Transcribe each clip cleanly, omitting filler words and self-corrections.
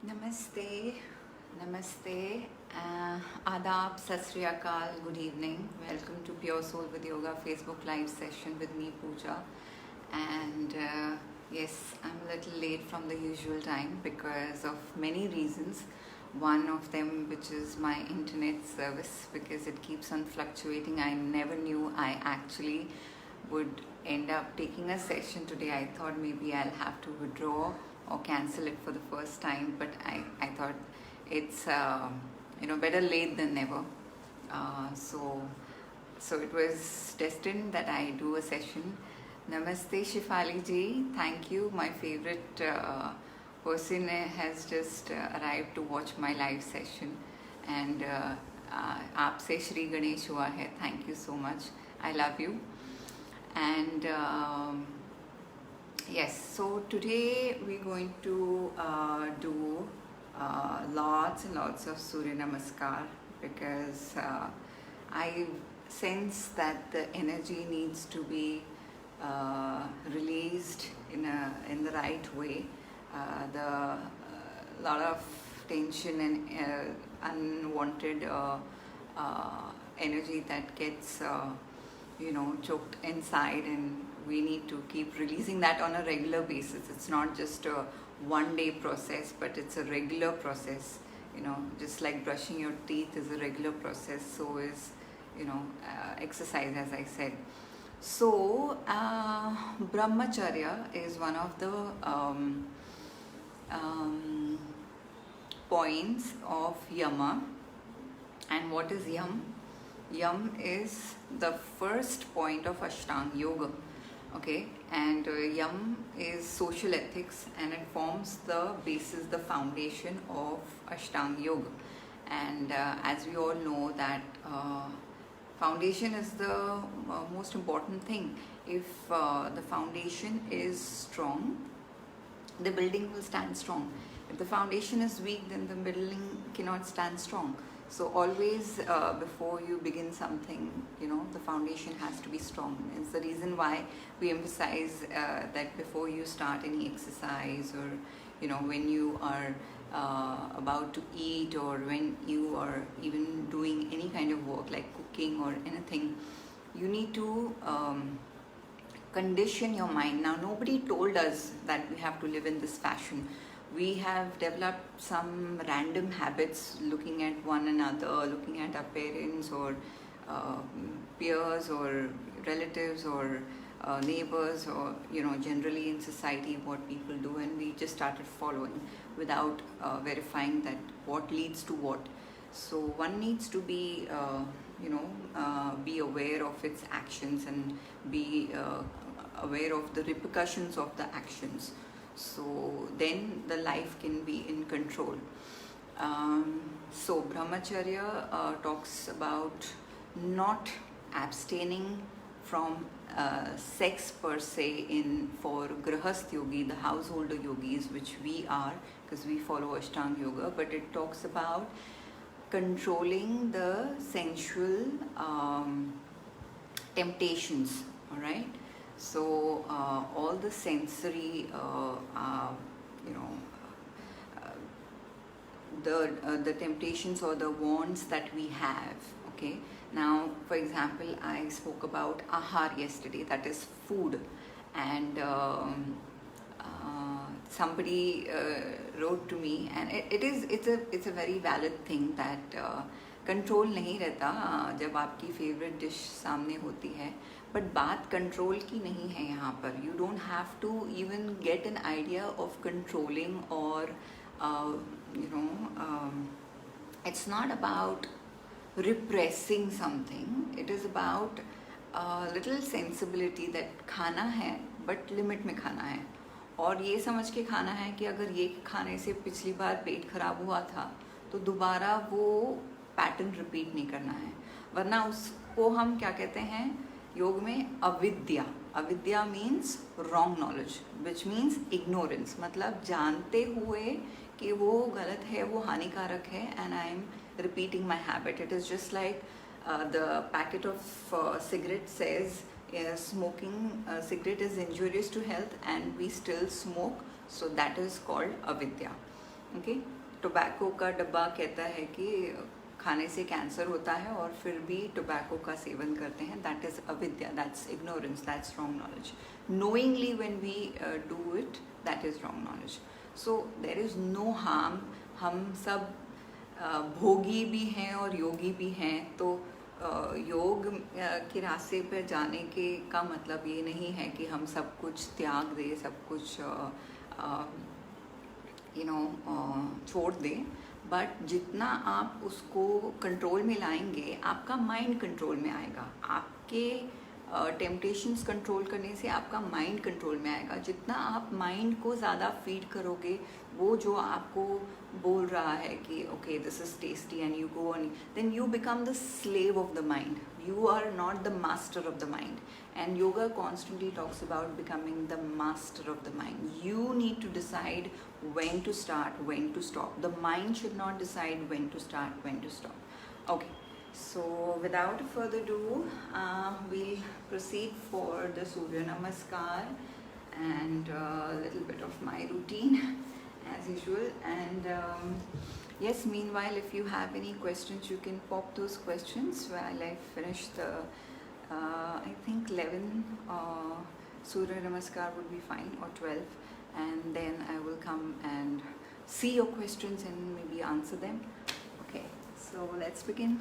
Namaste, namaste, adab, sat sri akal, good evening. Welcome to Pure Soul with Yoga Facebook live session with me, Pooja. And yes, I'm a little late from the usual time because of many reasons. One of them, which is my internet service, because it keeps on fluctuating. I never knew I actually would end up taking a session today. I thought maybe I'll have to withdraw or cancel it for the first time, but I thought it's better late than never. So it was destined that I do a session. Namaste Shifali ji, thank you. My favorite person has just arrived to watch my live session, and आपसे श्री गणेश हुआ है. Thank you so much. I love you. And yes, so today we're going to do lots and lots of Surya Namaskar, because I sense that the energy needs to be released in the right way. The lot of tension and unwanted energy that gets choked inside, and we need to keep releasing that on a regular basis. It's not just a one-day process, but it's a regular process. Just like brushing your teeth is a regular process, so is exercise, as I said. So brahmacharya is one of the points of yama. And what is yam? Yam is the first point of Ashtanga Yoga, okay? And yam is social ethics, and it forms the basis, the foundation of Ashtanga Yoga. And as we all know that foundation is the most important thing. If the foundation is strong, the building will stand strong. If the foundation is weak, then the building cannot stand strong. So always before you begin something, the foundation has to be strong. It's the reason why we emphasize that before you start any exercise, or when you are about to eat, or when you are even doing any kind of work like cooking or anything, you need to condition your mind. Now, nobody told us that we have to live in this fashion. We have developed some random habits, looking at one another, looking at our parents or peers or relatives or neighbors, or generally in society what people do, and we just started following without verifying that what leads to what. So one needs to be be aware of its actions, and be aware of the repercussions of the actions. So then the life can be in control. So brahmacharya talks about not abstaining from sex per se for grahasth yogi, the householder yogis, which we are, because we follow Ashtanga Yoga. But it talks about controlling the sensual temptations, all right? So all the sensory, the temptations or the wants that we have, okay? Now, for example, I spoke about ahar yesterday, that is food. And somebody wrote to me, and it's a very valid thing, that control नहीं रहता जब आपकी favourite dish सामने होती है, but बात control की नहीं है यहाँ पर. You don't have to even get an idea of controlling, और it's not about repressing something. It is about little sensibility that खाना है but लिमिट में खाना है, और ये समझ के खाना है कि अगर ये खाने से पिछली बार पेट खराब हुआ था तो दोबारा वो पैटर्न रिपीट नहीं करना है, वरना उसको हम क्या कहते हैं योग में? अविद्या. अविद्या means wrong knowledge, which means ignorance. मतलब जानते हुए कि वो गलत है, वो हानिकारक है, and I am repeating my habit. It is just like the packet of cigarette says smoking cigarette is injurious to health, and we still smoke. So that is called avidya. Okay, tobacco का डब्बा कहता है कि खाने से cancer होता है और फिर भी टोबैको का सेवन करते हैं. दैट इज अविद्या, that's ignorance, that's wrong knowledge. Knowingly when we do it, that is wrong knowledge. So there is no harm. हम सब भोगी भी हैं और योगी भी हैं. तो योग के रास्ते पर जाने के का मतलब ये नहीं है कि हम सब कुछ त्याग दें, सब कुछ छोड़ दें. बट जितना आप उसको कंट्रोल में लाएंगे, आपका माइंड कंट्रोल में आएगा. आपके टेम्पटेशंस कंट्रोल करने से आपका माइंड कंट्रोल में आएगा. जितना आप माइंड को ज़्यादा फीड करोगे, वो जो आपको बोल रहा है कि okay this is tasty and you go on, then you become the slave of the mind. You are not the master of the mind, and yoga constantly talks about becoming the master of the mind. You need to decide when to start, when to stop. The mind should not decide when to start, when to stop. Okay, so without further ado, we'll proceed for the Surya Namaskar and a little bit of my routine as usual. And yes, meanwhile, if you have any questions, you can pop those questions while I finish the, I think 11 Surya Namaskar would be fine, or 12. And then I will come and see your questions and maybe answer them. Okay, so let's begin.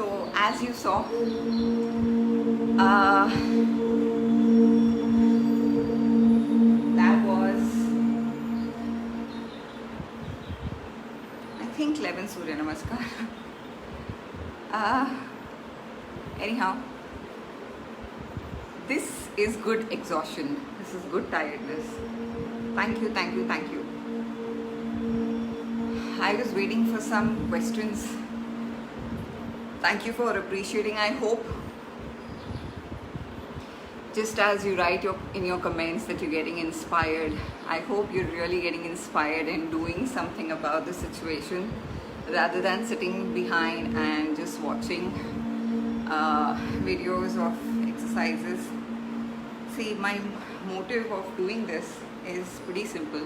So as you saw, uh, that was, I think, 11 Surya Namaskar. Anyhow, this is good exhaustion. This is good tiredness. Thank you, thank you, thank you. I was waiting for some questions. Thank you for appreciating. I hope, just as you write in your comments that you're getting inspired, I hope you're really getting inspired and doing something about the situation rather than sitting behind and just watching videos of exercises. See, my motive of doing this is pretty simple.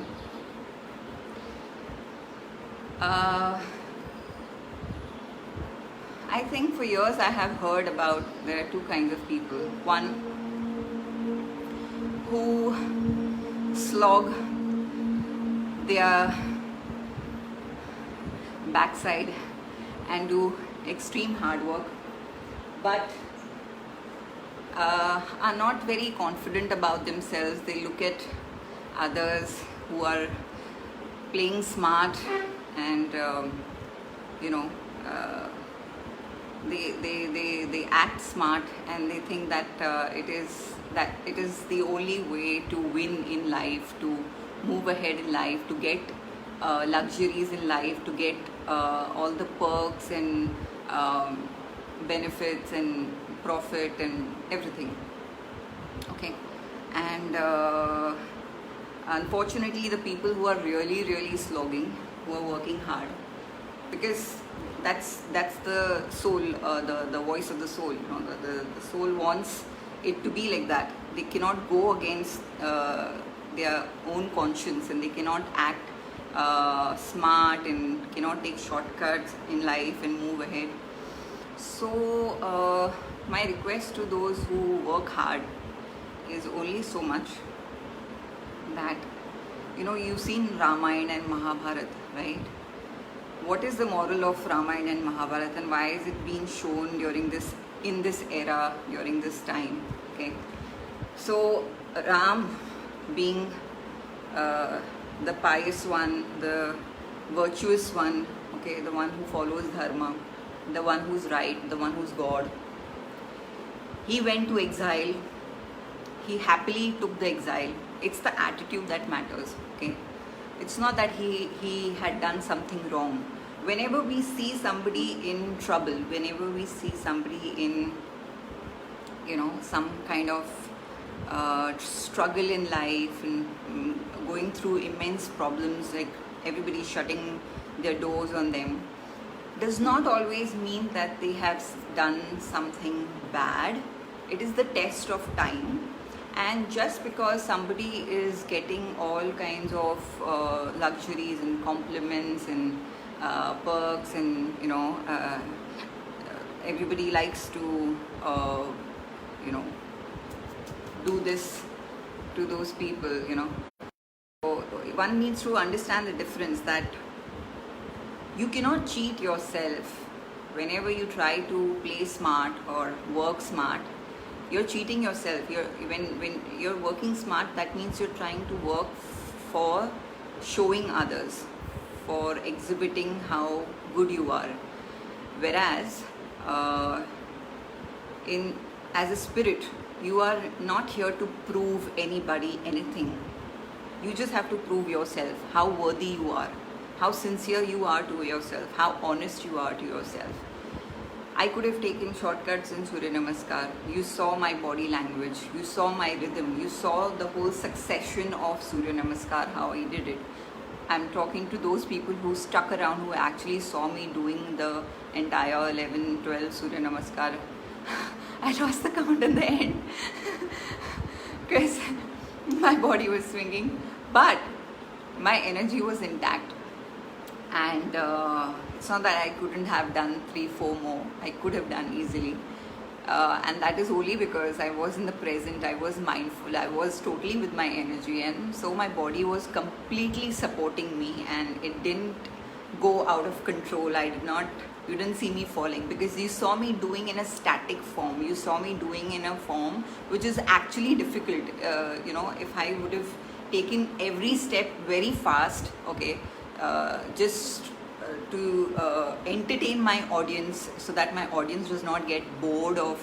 I think for years I have heard about there are two kinds of people. One who slog their backside and do extreme hard work, but are not very confident about themselves. They look at others who are playing smart, and you know they act smart, and they think that it is the only way to win in life, to move ahead in life, to get luxuries in life, to get all the perks and benefits and profit and everything. Okay, and unfortunately, the people who are really slogging, who are working hard, because that's the soul, the voice of the soul. The soul wants it to be like that. They cannot go against their own conscience, and they cannot act smart, and cannot take shortcuts in life and move ahead. So my request to those who work hard is only so much, that you've seen Ramayana and Mahabharata, right? What is the moral of Ramayana and Mahabharata, and why is it being shown in this era, during this time? Okay, so Ram, being the pious one, the virtuous one, okay, the one who follows dharma, the one who's right, the one who's God, he went to exile. He happily took the exile. It's the attitude that matters. Okay, it's not that he had done something wrong. Whenever we see somebody in trouble, whenever we see somebody in some kind of struggle in life, and going through immense problems, like everybody shutting their doors on them, does not always mean that they have done something bad. It is the test of time. And just because somebody is getting all kinds of luxuries and compliments and perks, and everybody likes to do this to those people, so one needs to understand the difference, that you cannot cheat yourself. Whenever you try to play smart or work smart, you're cheating yourself. When you're working smart, that means you're trying to work for showing others, for exhibiting how good you are. Whereas as a spirit, you are not here to prove anybody anything. You just have to prove yourself, how worthy you are, how sincere you are to yourself, how honest you are to yourself. I could have taken shortcuts in Surya Namaskar. You saw my body language, you saw my rhythm, you saw the whole succession of Surya Namaskar, how I did it. I'm talking to those people who stuck around, who actually saw me doing the entire 11, 12 Surya Namaskar. I lost the count in the end because my body was swinging, but my energy was intact. And it's not that I couldn't have done 3-4 more. I could have done easily. And that is only because I was in the present, I was mindful, I was totally with my energy, and so my body was completely supporting me, and it didn't go out of control. You didn't see me falling, because you saw me doing in a static form. You saw me doing in a form which is actually difficult. If I would have taken every step very fast, okay, just to entertain my audience, so that my audience does not get bored of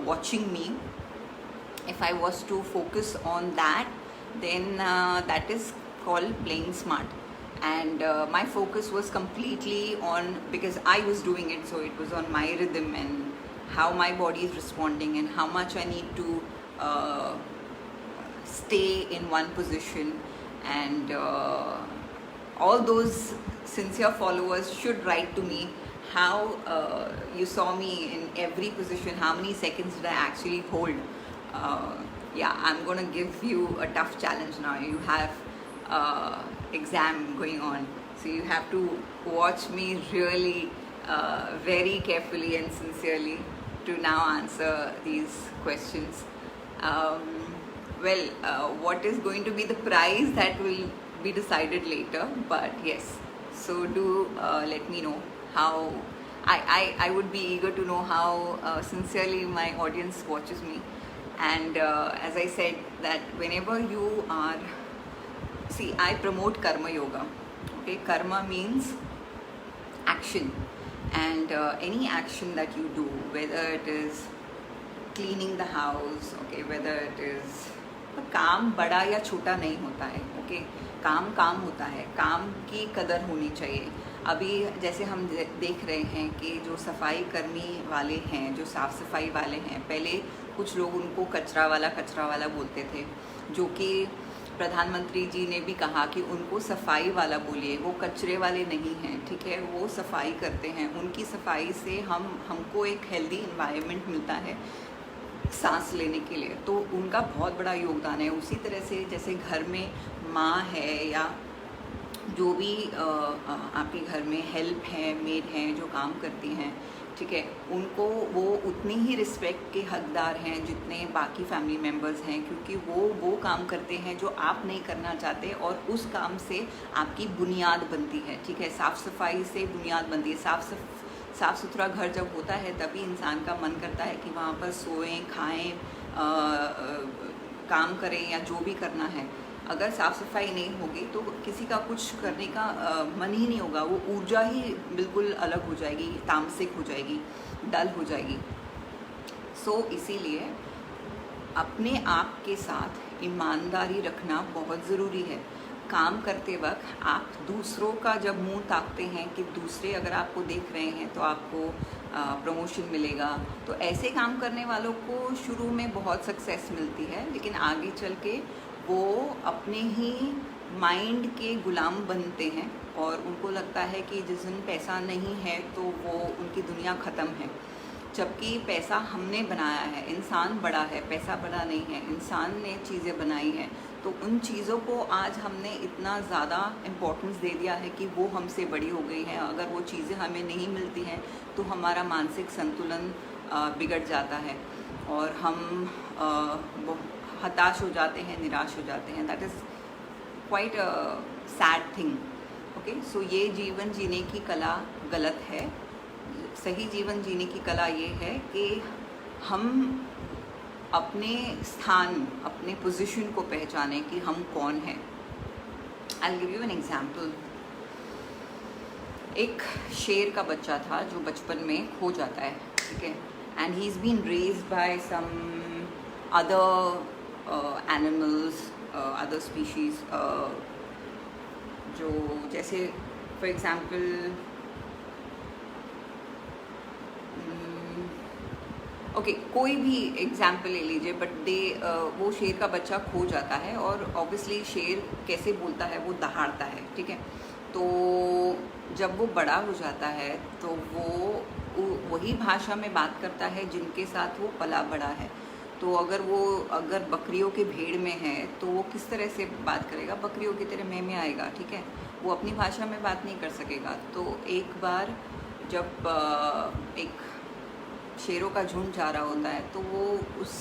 watching me. If I was to focus on that, then that is called playing smart. And my focus was completely on, because I was doing it, so it was on my rhythm and how my body is responding, and how much I need to stay in one position. And all those sincere followers should write to me how you saw me in every position, how many seconds did I actually hold. I'm going to give you a tough challenge now. You have exam going on, so you have to watch me really very carefully and sincerely to now answer these questions. What is going to be the prize, that will be decided later, but yes, so do let me know how I would be eager to know how sincerely my audience watches me. And as I said, that whenever you are, see, I promote karma yoga. Okay, karma means action, and any action that you do, whether it is cleaning the house, okay, whether it is, काम बड़ा या छोटा नहीं होता है, okay, काम काम होता है, काम की कदर होनी चाहिए. अभी जैसे हम देख रहे हैं कि जो सफाई कर्मी वाले हैं, जो साफ़ सफाई वाले हैं, पहले कुछ लोग उनको कचरा वाला बोलते थे, जो कि प्रधानमंत्री जी ने भी कहा कि उनको सफाई वाला बोलिए, वो कचरे वाले नहीं हैं, ठीक है, वो सफाई करते हैं. उनकी सफाई से हमको एक हेल्दी इन्वायरमेंट मिलता है सांस लेने के लिए, तो उनका बहुत बड़ा योगदान है. उसी तरह से जैसे घर में माँ है या जो भी आपके घर में हेल्प है, मेड हैं जो काम करती हैं, ठीक है, उनको वो उतनी ही रिस्पेक्ट के हकदार हैं जितने बाकी फैमिली मेम्बर्स हैं, क्योंकि वो काम करते हैं जो आप नहीं करना चाहते, और उस काम से आपकी बुनियाद बनती है, ठीक है. साफ़ सफाई से बुनियाद बनती है. साफ़ सुथरा घर जब होता है तभी इंसान का मन करता है कि वहाँ पर सोएं, खाएं, काम करें या जो भी करना है. अगर साफ़ सफाई नहीं होगी तो किसी का कुछ करने का मन ही नहीं होगा, वो ऊर्जा ही बिल्कुल अलग हो जाएगी, तामसिक हो जाएगी, डल हो जाएगी. सो इसीलिए अपने आप के साथ ईमानदारी रखना बहुत ज़रूरी है. काम करते वक्त आप दूसरों का जब मुंह ताकते हैं कि दूसरे अगर आपको देख रहे हैं तो आपको प्रमोशन मिलेगा, तो ऐसे काम करने वालों को शुरू में बहुत सक्सेस मिलती है, लेकिन आगे चल के वो अपने ही माइंड के गुलाम बनते हैं, और उनको लगता है कि जिस दिन पैसा नहीं है तो वो उनकी दुनिया ख़त्म है. जबकि पैसा हमने बनाया है, इंसान बड़ा है, पैसा बड़ा नहीं है, इंसान ने चीज़ें बनाई हैं. तो उन चीज़ों को आज हमने इतना ज़्यादा इम्पोर्टेंस दे दिया है कि वो हमसे बड़ी हो गई हैं. अगर वो चीज़ें हमें नहीं मिलती हैं तो हमारा मानसिक संतुलन बिगड़ जाता है और हम हताश हो जाते हैं, निराश हो जाते हैं. That is quite a sad thing. Okay, so ये जीवन जीने की कला गलत है. सही जीवन जीने की कला ये है कि हम अपने स्थान, अपने पोजीशन को पहचानें कि हम कौन हैं. I give you an example. एक शेर का बच्चा था जो बचपन में खो जाता है, ठीक है, and he is been raised by some other animals, other species, जो जैसे फॉर एग्जाम्पल ओके, कोई भी एग्जाम्पल ले लीजिए, बट वो शेर का बच्चा खो जाता है, और ऑब्वियसली शेर कैसे बोलता है, वो दहाड़ता है, ठीक है. तो जब वो बड़ा हो जाता है तो वो वही भाषा में बात करता है जिनके साथ वो पला बड़ा है. तो अगर बकरियों के भेड़ में है तो वो किस तरह से बात करेगा, बकरियों की तरह में आएगा, ठीक है, वो अपनी भाषा में बात नहीं कर सकेगा. तो एक बार जब एक शेरों का झुंड जा रहा होता है तो वो उस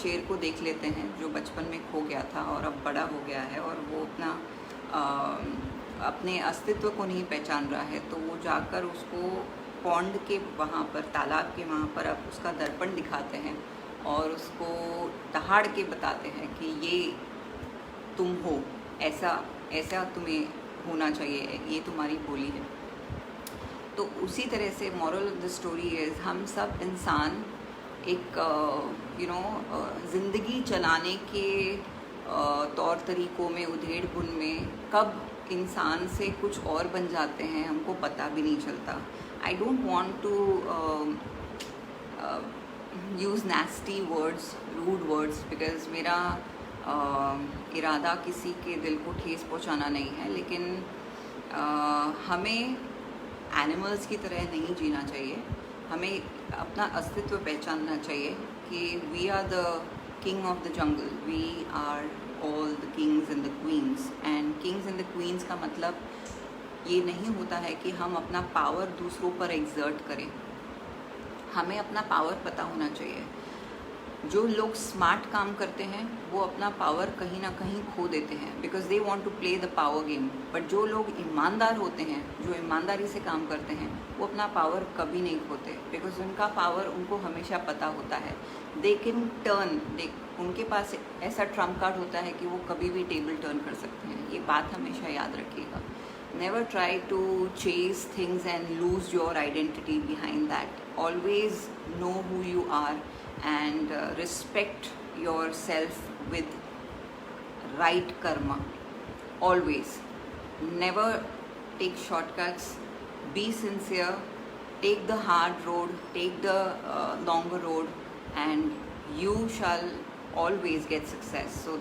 शेर को देख लेते हैं जो बचपन में खो गया था और अब बड़ा हो गया है, और वो अपने अस्तित्व को नहीं पहचान रहा है. तो वो जाकर उसको पॉन्ड के वहाँ पर, तालाब के वहाँ पर अब उसका दर्पण दिखाते हैं और उसको दहाड़ के बताते हैं कि ये तुम हो, ऐसा तुम्हें होना चाहिए, ये तुम्हारी बोली है. तो उसी तरह से moral of the story is, हम सब इंसान एक ज़िंदगी चलाने के तौर तरीक़ों में, उधेड़ बुन में कब इंसान से कुछ और बन जाते हैं हमको पता भी नहीं चलता. I don't want to use nasty words, rude words, because मेरा इरादा किसी के दिल को ठेस पहुंचाना नहीं है, लेकिन हमें एनिमल्स की तरह नहीं जीना चाहिए. हमें अपना अस्तित्व पहचानना चाहिए कि we are the king of the jungle, we are all the kings and the queens. And kings and the queens का मतलब ये नहीं होता है कि हम अपना पावर दूसरों पर एक्सर्ट करें. हमें अपना पावर पता होना चाहिए. जो लोग स्मार्ट काम करते हैं वो अपना पावर कहीं ना कहीं खो देते हैं because they want to play the power game. But जो लोग ईमानदार होते हैं, जो ईमानदारी से काम करते हैं, वो अपना पावर कभी नहीं खोते बिकॉज उनका पावर उनको हमेशा पता होता है। दे कैन टर्न, उनके पास ऐसा ट्रम्प कार्ड होता है कि वो कभी भी टेबल टर्न कर सकते हैं। ये बात हमेशा याद रखिएगा। Never try to chase things and lose your identity behind that. Always know who you are and respect yourself with right karma. Always never take shortcuts, be sincere, take the hard road, take the longer road, and you shall always get success. So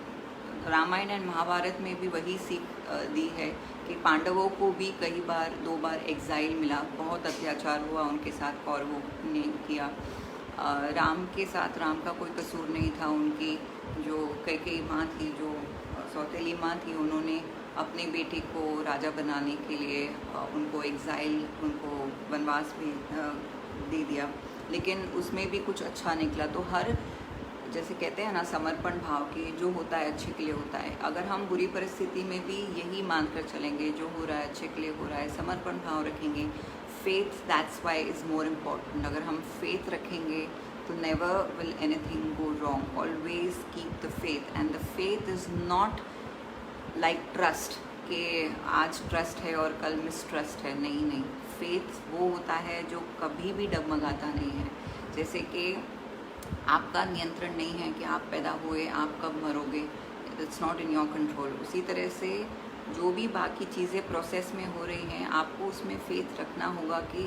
Ramayana and Mahabharata में भी वही सीख दी है कि पांडवों को भी कई बार 2 बार एग्जाइल मिला, बहुत अत्याचार हुआ उनके साथ, कौरवों ने किया। राम के साथ राम का कोई कसूर नहीं था। उनकी जो कैकेयी माँ थी, जो सौतेली माँ थी, उन्होंने अपने बेटे को राजा बनाने के लिए उनको एग्जाइल, उनको वनवास भी दे दिया, लेकिन उसमें भी कुछ अच्छा निकला। तो हर, जैसे कहते हैं ना, समर्पण भाव कि जो होता है अच्छे के लिए होता है। अगर हम बुरी परिस्थिति में भी यही मानकर चलेंगे, जो हो रहा है अच्छे के लिए हो रहा है, समर्पण भाव रखेंगे, faith, that's why is more important. अगर हम faith रखेंगे तो never will anything go wrong. Always keep the faith, and the faith is not like trust कि आज ट्रस्ट है और कल मिसट्रस्ट है। नहीं नहीं, faith वो होता है जो कभी भी डगमगाता नहीं है। जैसे कि आपका नियंत्रण नहीं है कि आप पैदा हुए, आप कब मरोगे, it's not in your control. उसी तरह से जो भी बाकी चीज़ें प्रोसेस में हो रही हैं, आपको उसमें फेथ रखना होगा कि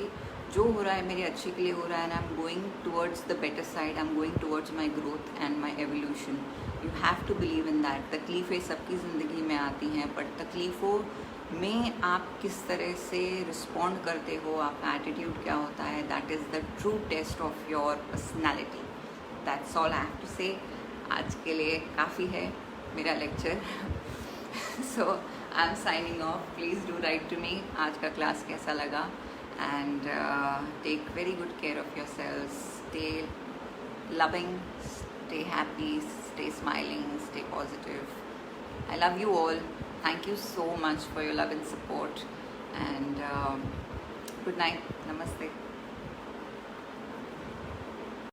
जो हो रहा है मेरे अच्छे के लिए हो रहा है, and I am going towards the better side, I am going towards my growth and my evolution. You have to believe in that. तकलीफ़ें सबकी ज़िंदगी में आती हैं, बट तकलीफ़ों में आप किस तरह से रिस्पॉन्ड करते हो, आपका एटीट्यूड क्या होता है, that is the true test of your personality. That's all I have to say. आज के लिए काफ़ी है मेरा lecture. So I am signing off. Please do write to me आज का क्लास कैसा लगा, and take very good care of yourself. Stay loving, stay happy, stay smiling, stay positive. I love you all. Thank you so much for your love and support, and good night. Namaste.